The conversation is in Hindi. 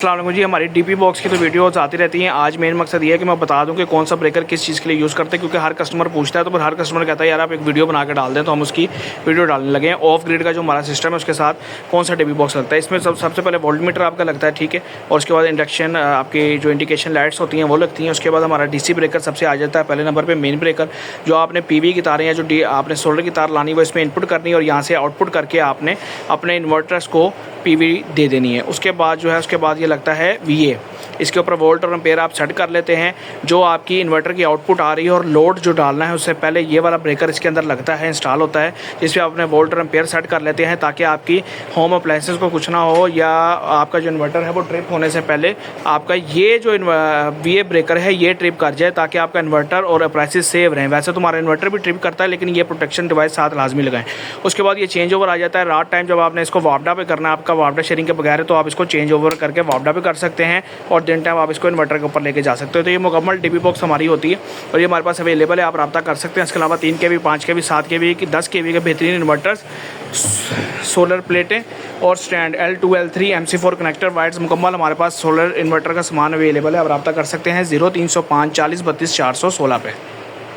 अस्सलाम वालेकुम जी। हमारी डीपी बॉक्स की तो वीडियोस आती रहती हैं। आज मेन मकसद ये है कि मैं बता दूं कि कौन सा ब्रेकर किस चीज़ के लिए यूज़ करते हैं, क्योंकि हर कस्टमर पूछता है। तो फिर हर कस्टमर कहता है यार आप एक वीडियो बना के डाल दें, तो हम उसकी वीडियो डालने लगे हैं। ऑफ ग्रिड का जो हमारा सिस्टम है उसके साथ कौन सा डीपी बॉक्स लगता है। इसमें सबसे पहले वोल्टमीटर आपका लगता है, ठीक है। और उसके बाद इंडक्शन आपकी जो इंडिकेशन लाइट्स होती हैं वो लगती हैं। उसके बाद हमारा डीसी ब्रेकर सबसे आ जाता है पहले नंबर पर। मेन ब्रेकर जो आपने पीवी की तारें या जो आपने सोलर की तार लानी है वो इसमें इनपुट करनी है और यहाँ से आउटपुट करके आपने अपने इन्वर्टर्स को पीवी दे देनी है। उसके बाद जो है उसके बाद ये लगता है वीए। इसके ऊपर वोल्ट और एम्पेयर आप सेट कर लेते हैं। जो आपकी इन्वर्टर की आउटपुट आ रही है और लोड जो डालना है उससे पहले ये वाला ब्रेकर इसके अंदर लगता है, इंस्टॉल होता है, जिसमें आप अपने वोल्ट और एम्पेयर सेट कर लेते हैं ताकि आपकी होम अप्लायंसेस को कुछ ना हो या आपका जो इन्वर्टर है वो ट्रिप होने से पहले आपका ये जो वीए ब्रेकर है ये ट्रिप कर जाए, ताकि आपका इन्वर्टर और अप्लायंसेस सेव रहें। वैसे तुम्हारा इन्वर्टर भी ट्रिप करता है लेकिन ये प्रोटेक्शन डिवाइस साथ लाजमी लगाएं। उसके बाद ये चेंज ओवर आ जाता है। रात टाइम जब आपने इसको वापडा पे करना है, आपका वापडा शेयरिंग के बगैर है, तो आप इसको चेंज ओवर करके वापडा पे कर सकते हैं और दिन टाइम आप इसको इन्वर्टर के ऊपर लेके जा सकते हो। तो ये मुकम्मल डीपी बॉक्स हमारी होती है और ये हमारे पास अवेलेबल है, आप रब्ता कर सकते हैं। इसके अलावा 3 kV, 5 kV, 7 kV की 10 kV के बेहतरीन इन्वर्टर्स, सोलर प्लेटें और stand L2 L3 MC4 connector whites मुकम्मल हमारे पास सोलर इन्वर्टर का सामान अवेलेबल है। आप रब्ता कर सकते हैं 0305 40 32 416 पे।